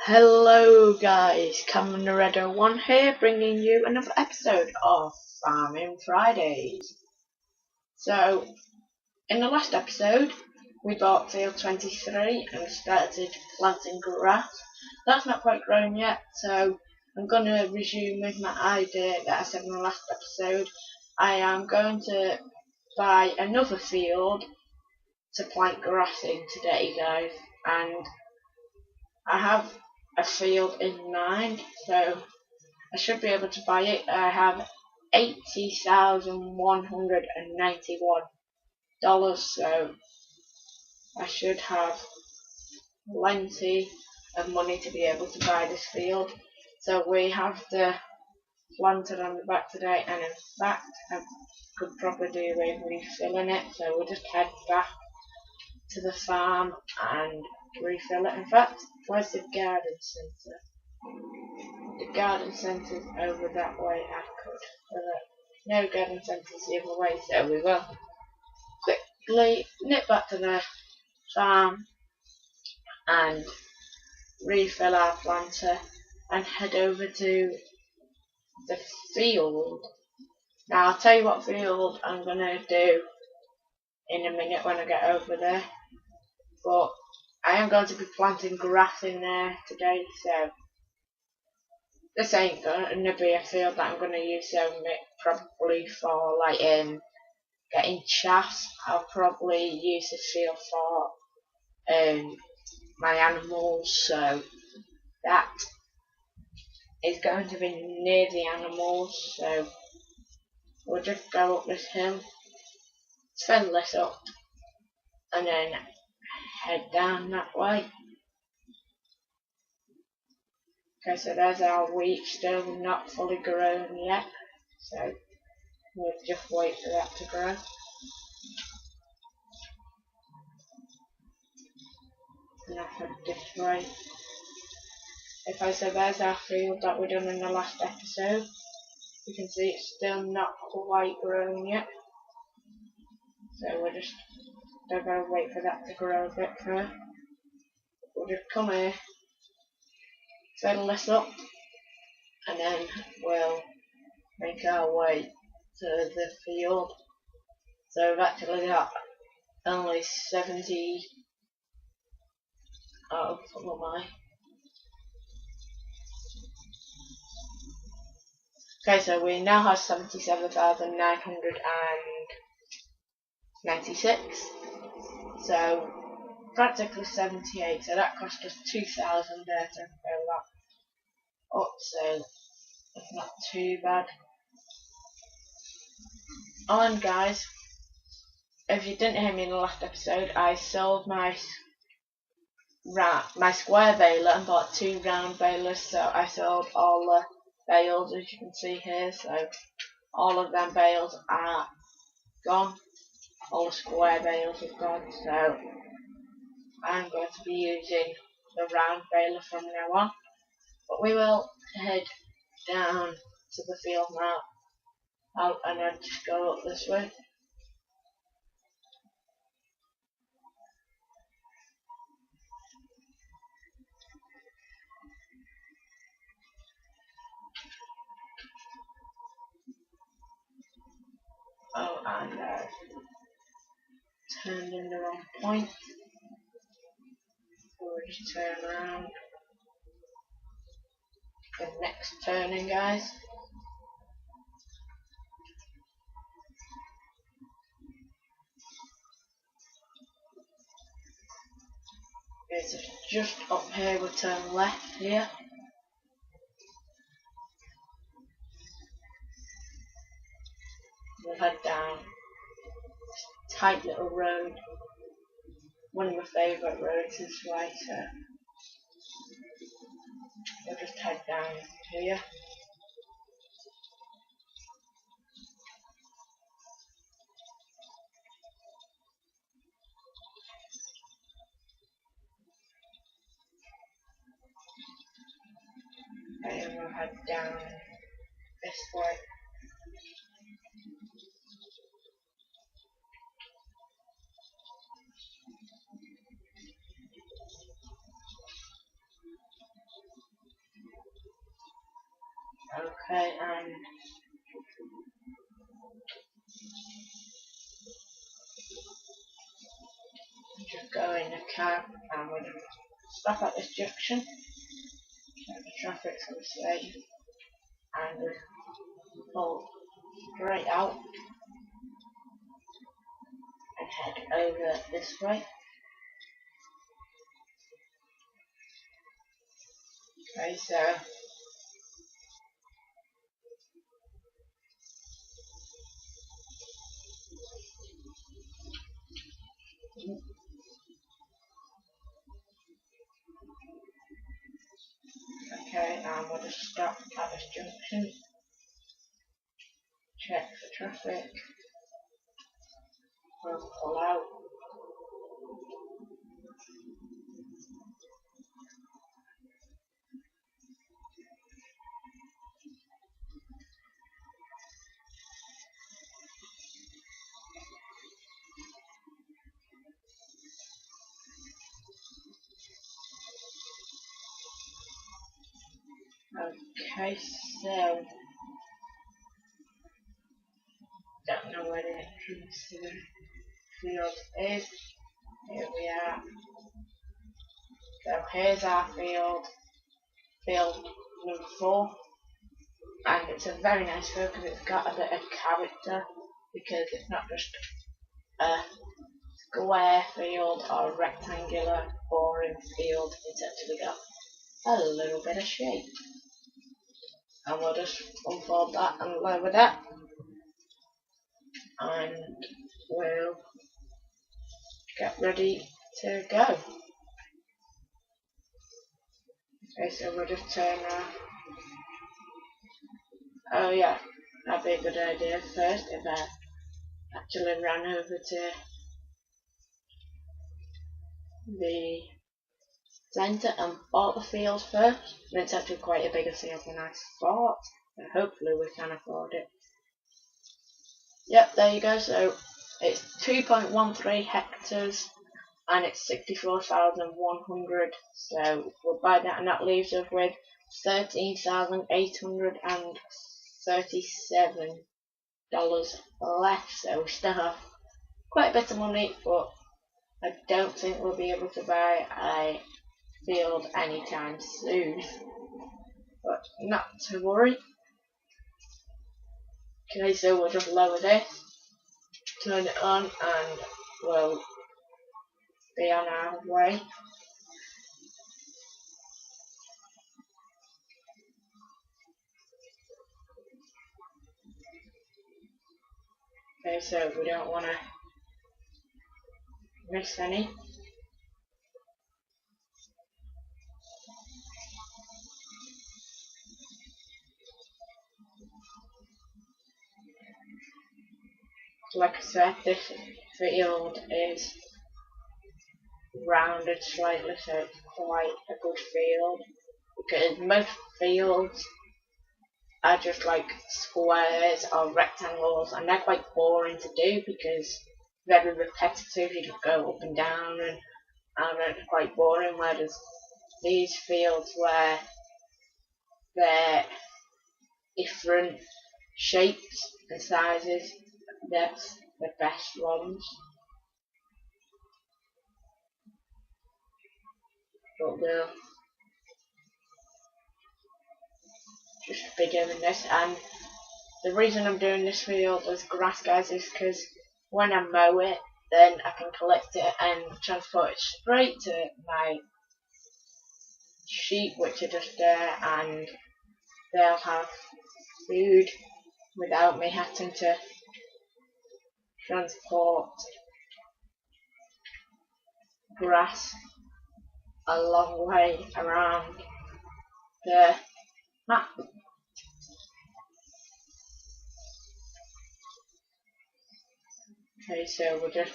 Hello guys, Cameron Naredo 1 here, bringing you another episode of Farming Fridays. So, in the last episode, we bought field 23 and started planting grass. That's not quite grown yet, so I'm going to resume with my idea that I said in the last episode. I am going to buy another field to plant grass in today, guys, and I have a field in mind, so I should be able to buy it. I have $80,191, so I should have plenty of money to be able to buy this field. So we have the planter on the back today, and in fact I could probably do with refilling it, so we'll just head back to the farm and refill it. In fact, where's the garden centre? The garden centre's over that way. I could. No garden centre's the other way, so we will quickly nip back to the farm and refill our planter and head over to the field. Now I'll tell you what field I'm going to do in a minute when I get over there, but I am going to be planting grass in there today, so this ain't going to be a field that I'm going to use probably for getting chaff. I'll probably use the field for my animals, so that is going to be near the animals. So we'll just go up this hill, fill this up, and then head down that way. Okay, so there's our wheat, still not fully grown yet, so we'll just wait for that to grow. And I'll head this way. Okay, so there's our field that we done in the last episode. You can see it's still not quite grown yet, so we're just going to wait for that to grow a bit first. We'll just come here, fill this up, and then we'll make our way to the field. So we've actually got only 70. Oh, what am I? Okay, so we now have 77,996. So practically 78. So that cost us 2,000 there to fill that up. So it's not too bad. Oh, and guys, if you didn't hear me in the last episode, I sold my square baler and bought 2 round balers. So I sold all the bales, as you can see here. So all of them bales are gone. All the square bales are gone. So I'm going to be using the round baler from now on. But we will head down to the field now. And I'll just go up this way. Oh, and turned in the wrong point. We'll just turn around. The next turning, guys. It's just up here, we'll turn left here. We'll head down this tight little road. One of my favourite roads this way, so we'll just head down here. And we'll head down this way. Okay, and just go in the cab and we'll stop at this junction. Check the traffic's obviously, and we'll pull straight out and head over this way. Okay, so okay, and we'll just stop at this junction, check for traffic, we'll pull out. Okay, so don't know where the entrance to the field is. Here we are. So here's our field number 4, and it's a very nice field because it's got a bit of character, because it's not just a square field or a rectangular boring field, it's actually got a little bit of shape. And we'll just unfold that and lower that, and we'll get ready to go. Okay, so we'll just turn around. Oh yeah, that'd be a good idea first if I actually ran over to the centre and bought the field first. And it's actually quite a bigger field than I thought, and hopefully we can afford it. Yep, there you go. So it's 2.13 hectares and it's 64,100. So we'll buy that, and that leaves us with $13,837 left. So we still have quite a bit of money, but I don't think we'll be able to buy a field anytime soon. But not to worry. Okay, so we'll just lower this, turn it on, and we'll be on our way. Okay, so we don't want to miss any. Like I said, this field is rounded slightly, so it's quite a good field, because most fields are just like squares or rectangles, and they're quite boring to do because very repetitive. You just go up and down, and it's quite boring. Whereas these fields, where they're different shapes and sizes, that's the best ones. But we'll just bigger than this, and the reason I'm doing this field as grass, guys, is because when I mow it, then I can collect it and transport it straight to my sheep, which are just there, and they'll have food without me having to transport grass a long way around the map. Okay, so we're just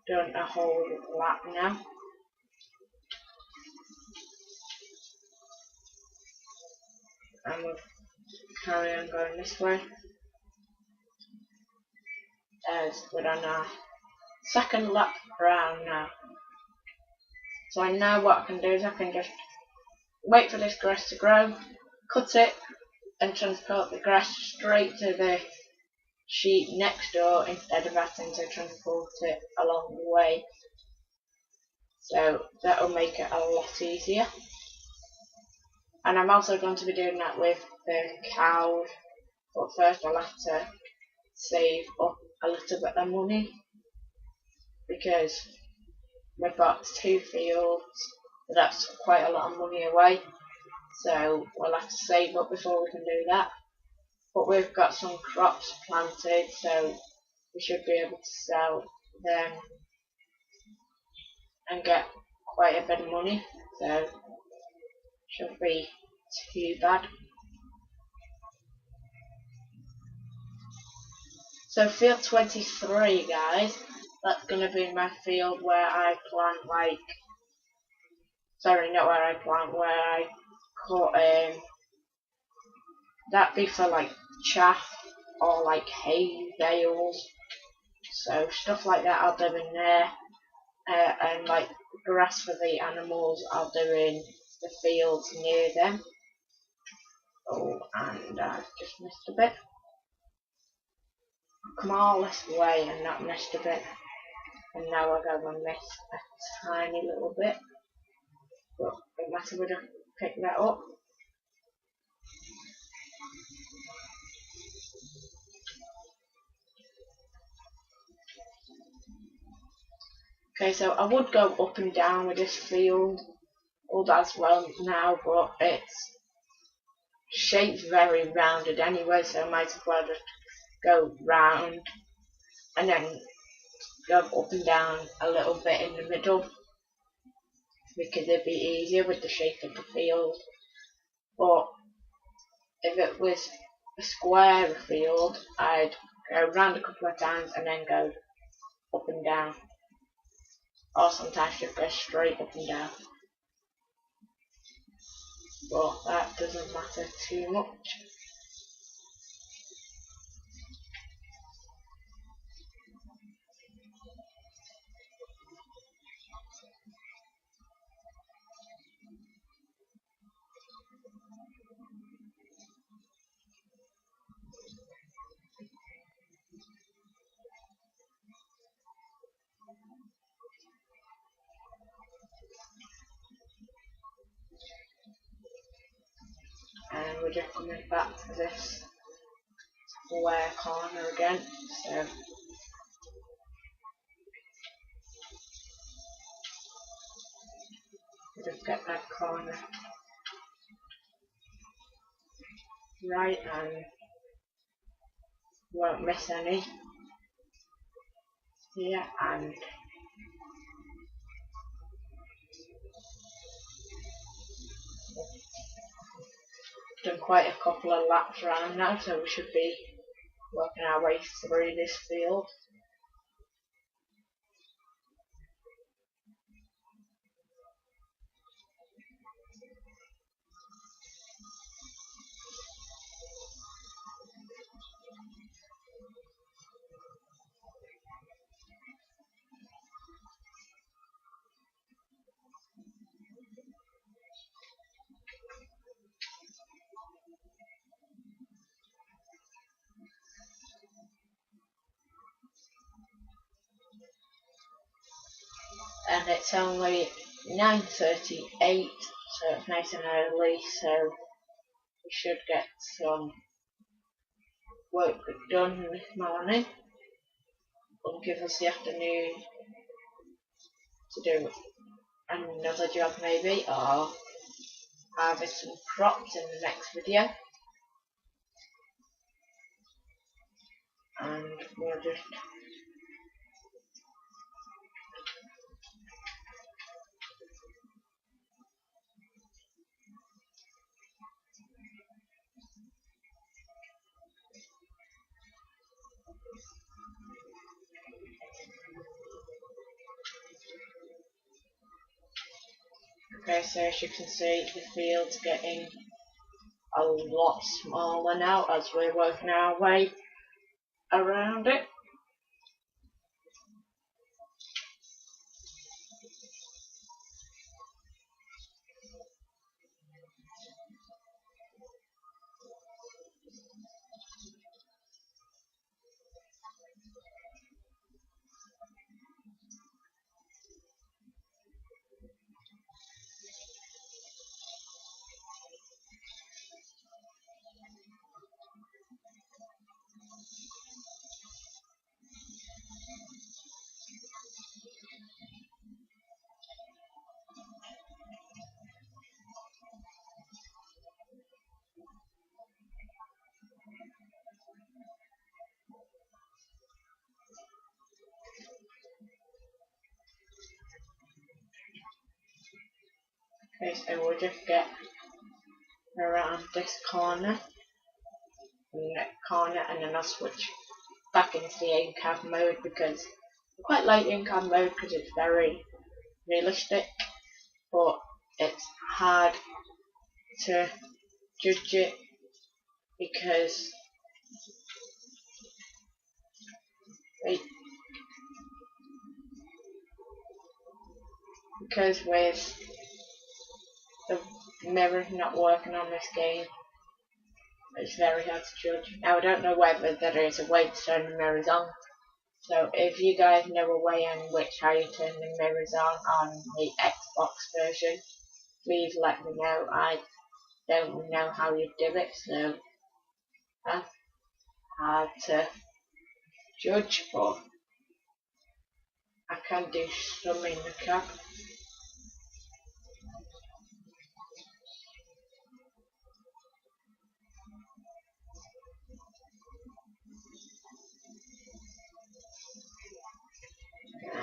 done a whole lap now. And we'll carry on going this way, as we're on our second lap round now. So I know what I can do is I can just wait for this grass to grow, cut it and transport the grass straight to the sheep next door instead of having to transport it along the way. So that will make it a lot easier. And I'm also going to be doing that with the cows, but first I'll have to save up a little bit of money because we've got 2 fields, but that's quite a lot of money away, so we'll have to save up before we can do that. But we've got some crops planted, so we should be able to sell them and get quite a bit of money, so shouldn't be too bad. So field 23, guys, that's going to be my field where I plant where I cut, that'd be for like chaff or like hay bales, so stuff like that I'll do in there, and like grass for the animals I'll do in the fields near them. Oh, and I've just missed a bit. I've come all this way and not missed a bit, and now I go and miss a tiny little bit, but it matter would have picked that up. Okay, so I would go up and down with this field as well now, but it's shaped very rounded anyway, so I might as well just go round and then go up and down a little bit in the middle because it'd be easier with the shape of the field. But if it was a square field, I'd go round a couple of times and then go up and down, or sometimes just go straight up and down. But that doesn't matter too much. And we're just coming back to this square corner again, so we'll just get that corner right and won't miss any here, and done quite a couple of laps around now, so we should be working our way through this field. And it's only 9:38, so it's nice and early, so we should get some work done this morning. It'll give us the afternoon to do another job maybe, or harvest some crops in the next video. And we'll just okay, so as you can see, the field's getting a lot smaller now as we're working our way around it. Okay, so we'll just get around this corner, and then I'll switch back into the in-cab mode because I quite like in-cab mode because it's very realistic, but it's hard to judge it because with the mirror not working on this game, it's very hard to judge. Now I don't know whether there is a way to turn the mirrors on, so if you guys know a way in which how you turn the mirrors on the Xbox version, please let me know. I don't know how you do it, so that's hard to judge, but I can do some in the cab.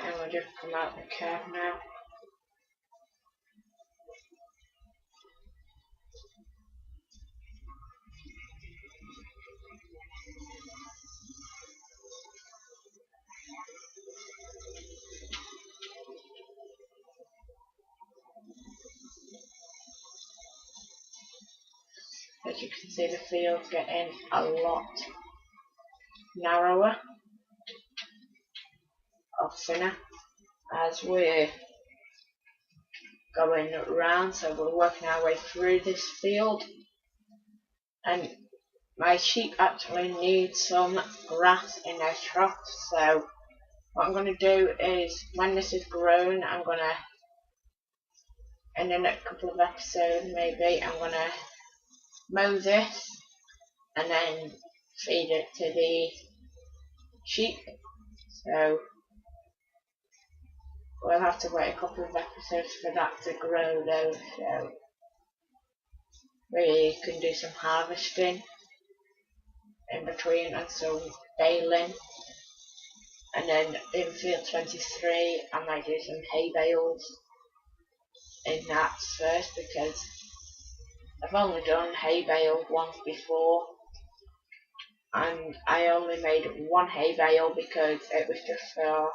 And we'll just come out the cab now. As you can see, the field's getting a lot narrower or thinner as we're going around, so we're working our way through this field. And my sheep actually need some grass in their troughs, so what I'm going to do is when this is grown, I'm going to, in the next couple of episodes maybe, I'm going to mow this and then feed it to the sheep. So we'll have to wait a couple of episodes for that to grow though, so we can do some harvesting in between and some baling. And then in field 23 I might do some hay bales in that first because I've only done hay bale once before and I only made one hay bale because it was just for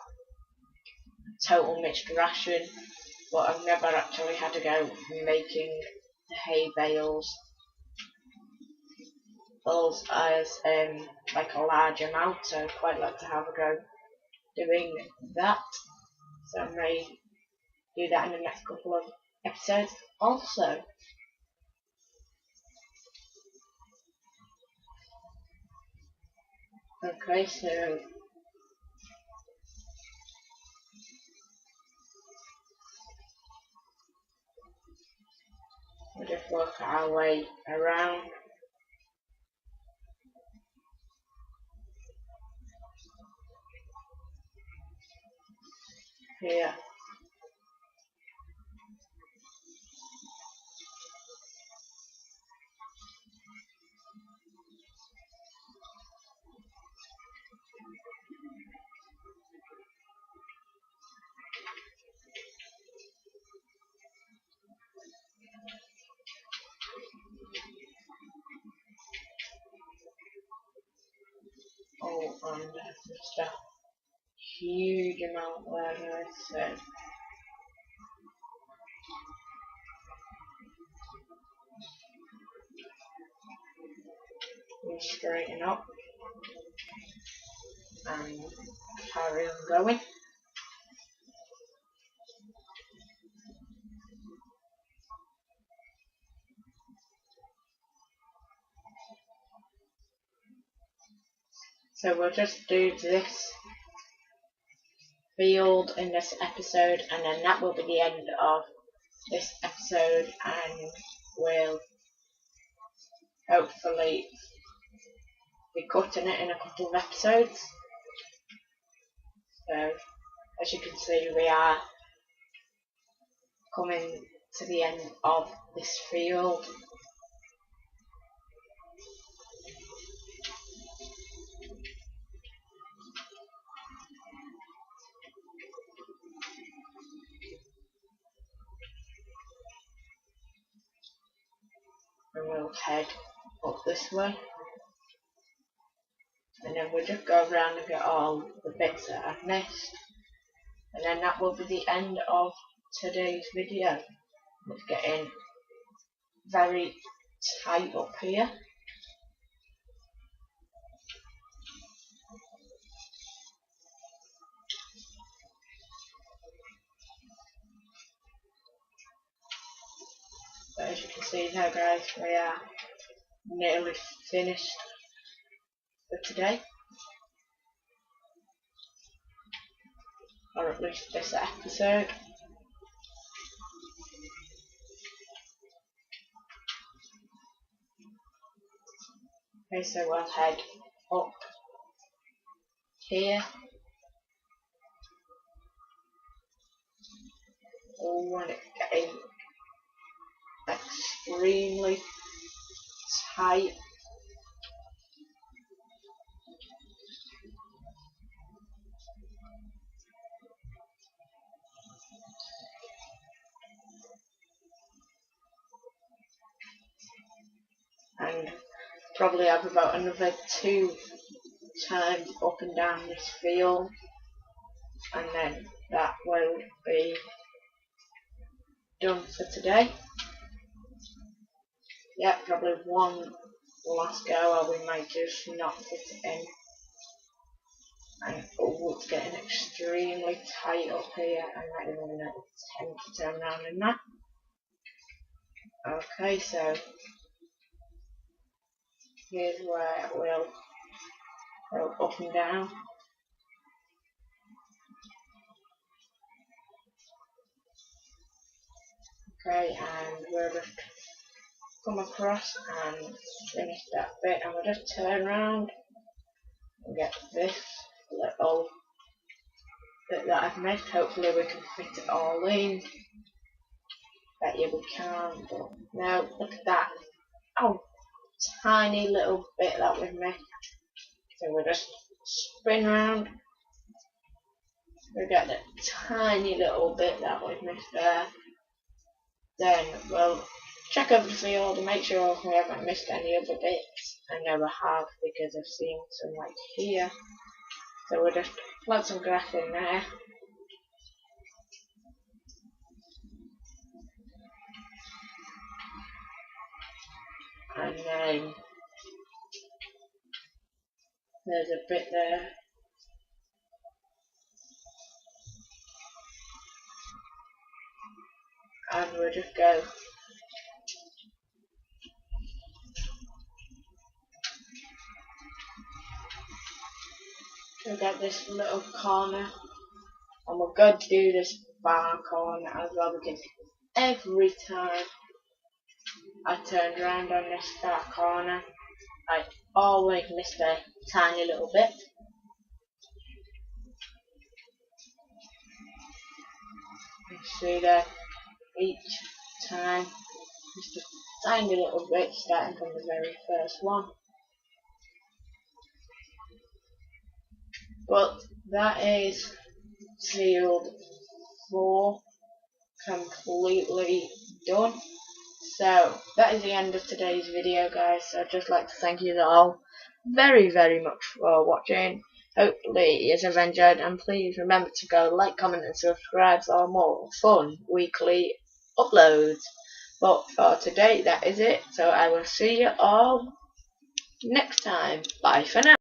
total mixed ration, but I've never actually had to go making the hay bales as like a large amount, so I'd quite like to have a go doing that. So I may do that in the next couple of episodes also. Okay, so we'll just work our way around. Here. Oh, and there's just a huge amount there, so we straighten up and carry on going. So we'll just do this field in this episode and then that will be the end of this episode, and we'll hopefully be cutting it in a couple of episodes. So as you can see, we are coming to the end of this field. and we'll head up this way, and then we'll just go around and get all the bits that I've missed, and then that will be the end of today's video. It's getting very tight up here. But as you can see now guys, we are nearly finished for today, or at least this episode. Okay, so we'll head up here. Oh, and it's getting extremely tight. And probably have about another 2 times up and down this field, and then that will be done for today. Yeah, probably one last go, or we might just not fit it in. And oh, it's getting extremely tight up here. I might even attempt to turn around in that. Okay, so here's where we'll go up and down. Okay, and we'll just come across and finish that bit, and we'll just turn around and get this little bit that I've missed. Hopefully we can fit it all in. Bet you we can, but no, look at that. Oh, tiny little bit that we've missed. So we'll just spin round. We get the tiny little bit that we've missed there. Then we'll check over the field and make sure we haven't missed any other bits. I never have, because I've seen some like here. So we'll just plug some grass in there. And then there's a bit there. And we'll just go to get this little corner, and we'll go do this far corner as well, because every time I turned around on this far corner, I always missed a tiny little bit. You see there, each time just a tiny little bit, starting from the very first one. But that is field 4 completely done. So that is the end of today's video guys. So I'd just like to thank you all very much for watching. Hopefully you have enjoyed, and please remember to go like, comment and subscribe for more fun weekly uploads. But for today that is it, so I will see you all next time. Bye for now.